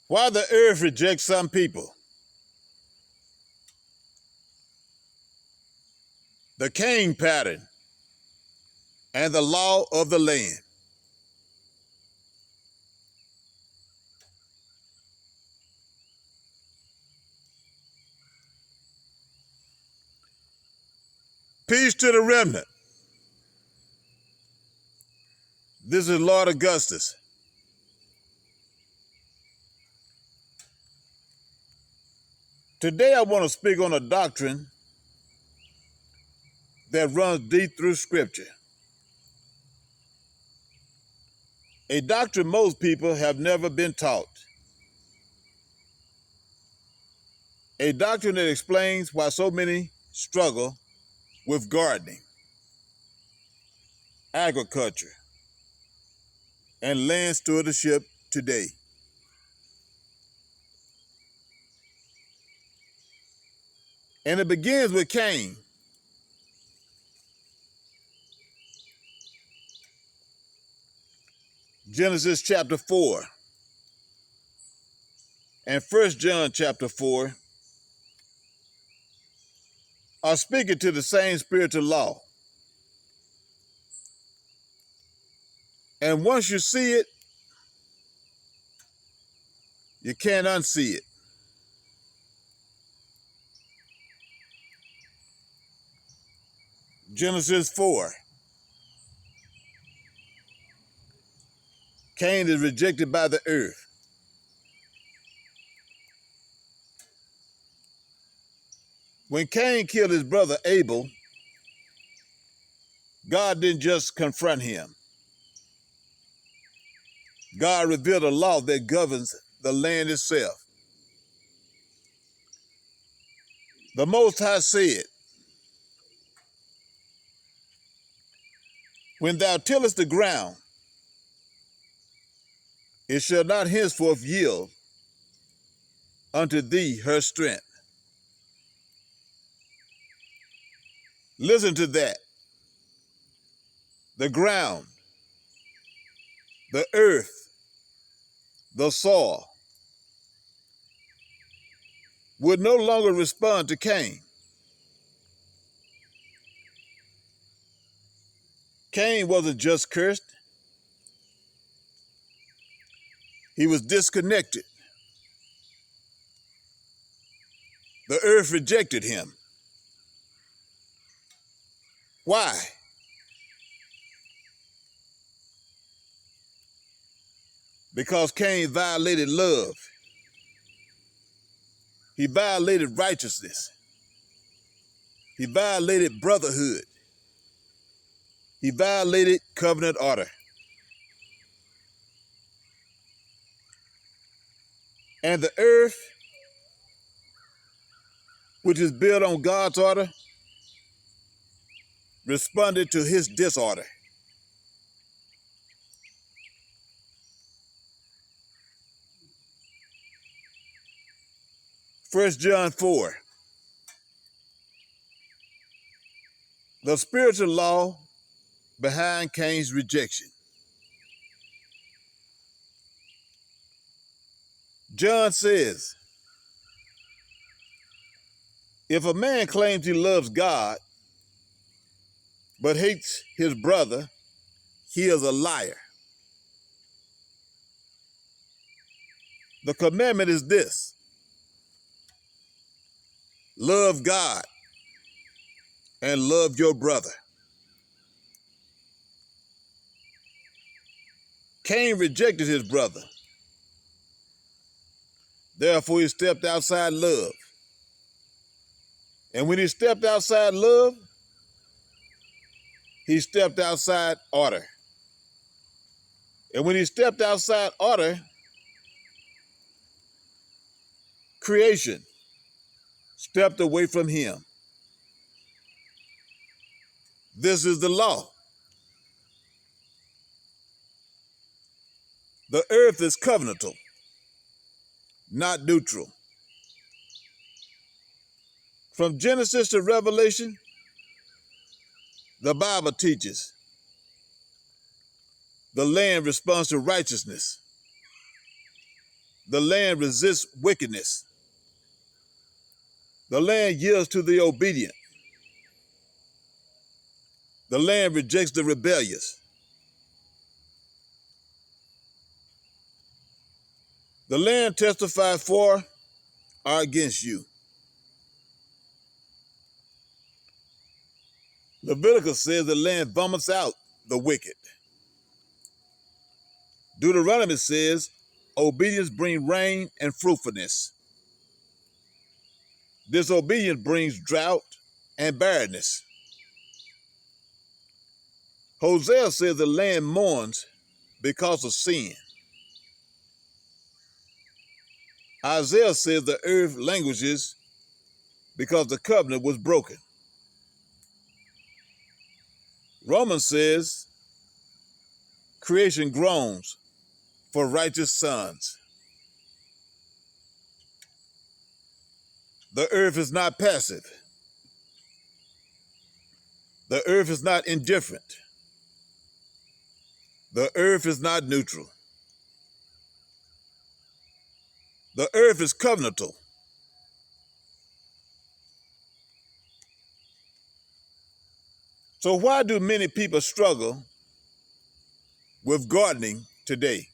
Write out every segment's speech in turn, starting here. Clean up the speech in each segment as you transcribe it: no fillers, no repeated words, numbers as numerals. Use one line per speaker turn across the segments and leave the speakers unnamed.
Why the earth rejects some people. The Cain pattern and the law of the land. Peace to the remnant. This is Lord Augustus. Today I want to speak on a doctrine that runs deep through Scripture. A doctrine most people have never been taught. A doctrine that explains why so many struggle with gardening, agriculture, and land stewardship today. And it begins with Cain. Genesis chapter 4 and 1 John chapter 4 are speaking to the same spiritual law. And once you see it, you can't unsee it. Genesis 4. Cain is rejected by the earth. When Cain killed his brother Abel, God didn't just confront him. God revealed a law that governs the land itself. The Most High said, "When thou tillest the ground, it shall not henceforth yield unto thee her strength." Listen to that. The ground, the earth, the soil would no longer respond to Cain. Cain wasn't just cursed. He was disconnected. The earth rejected him. Why? Because Cain violated love. He violated righteousness. He violated brotherhood. He violated covenant order. And the earth, which is built on God's order, responded to his disorder. First John 4. The spiritual law behind Cain's rejection. John says, if a man claims he loves God, but hates his brother, he is a liar. The commandment is this: love God and love your brother. Cain rejected his brother. Therefore, he stepped outside love. And when he stepped outside love, he stepped outside order. And when he stepped outside order, creation stepped away from him. This is the law. The earth is covenantal, not neutral. From Genesis to Revelation, the Bible teaches the land responds to righteousness. The land resists wickedness. The land yields to the obedient. The land rejects the rebellious. The land testifies for or against you. Leviticus says the land vomits out the wicked. Deuteronomy says obedience brings rain and fruitfulness. Disobedience brings drought and barrenness. Hosea says the land mourns because of sin. Isaiah says the earth languishes because the covenant was broken. Romans says creation groans for righteous sons. The earth is not passive. The earth is not indifferent. The earth is not neutral. The earth is covenantal. So why do many people struggle with gardening today?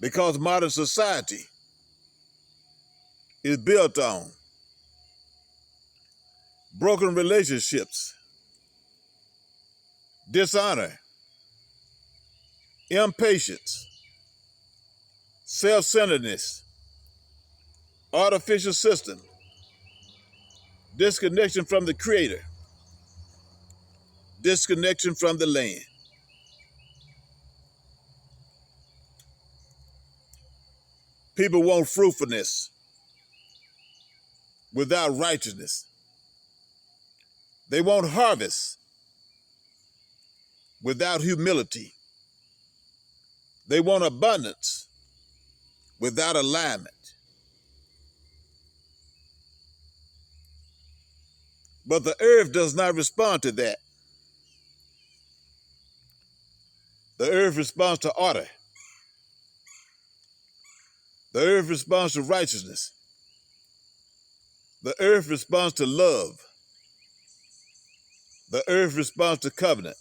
Because modern society is built on broken relationships, dishonor, impatience, self-centeredness, artificial system, disconnection from the Creator, disconnection from the land. People want fruitfulness without righteousness. They want harvest without humility. They want abundance without alignment. But the earth does not respond to that. The earth responds to order. The earth responds to righteousness. The earth responds to love. The earth responds to covenant.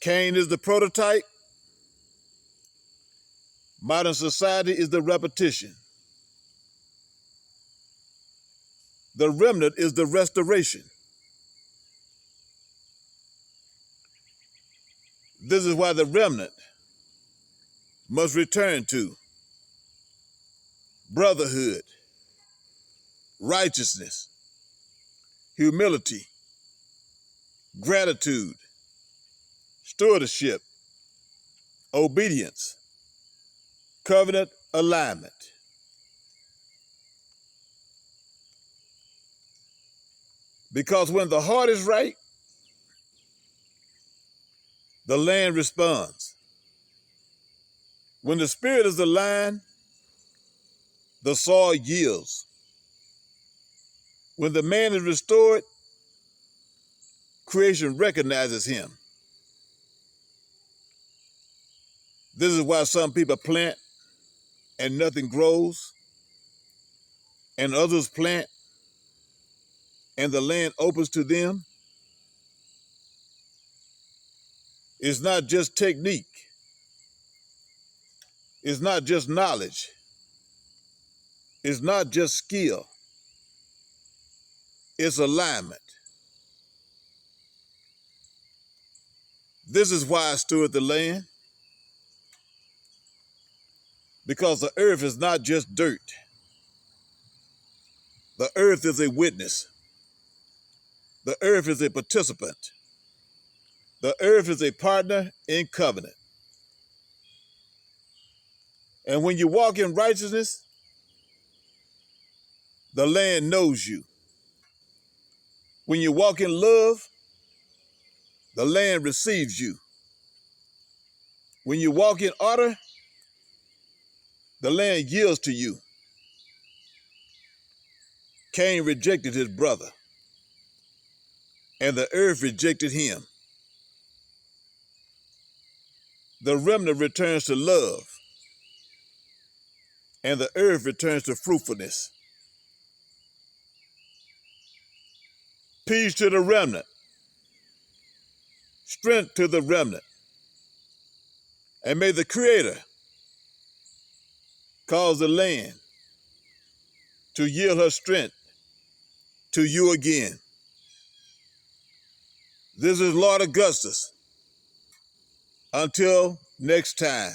Cain is the prototype. Modern society is the repetition. The remnant is the restoration. This is why the remnant must return to brotherhood, righteousness, humility, gratitude, stewardship, obedience, covenant alignment. Because when the heart is right, the land responds. When the spirit is aligned, the soil yields. When the man is restored, creation recognizes him. This is why some people plant and nothing grows, and others plant and the land opens to them. It's not just technique. It's not just knowledge. It's not just skill. It's alignment. This is why I steward the land, because the earth is not just dirt. The earth is a witness. The earth is a participant. The earth is a partner in covenant. And when you walk in righteousness, the land knows you. When you walk in love, the land receives you. When you walk in order, the land yields to you. Cain rejected his brother. and the earth rejected him. The remnant returns to love, and the earth returns to fruitfulness. Peace to the remnant, strength to the remnant, and may the Creator cause the land to yield her strength to you again. This is Lord Augustus. Until next time.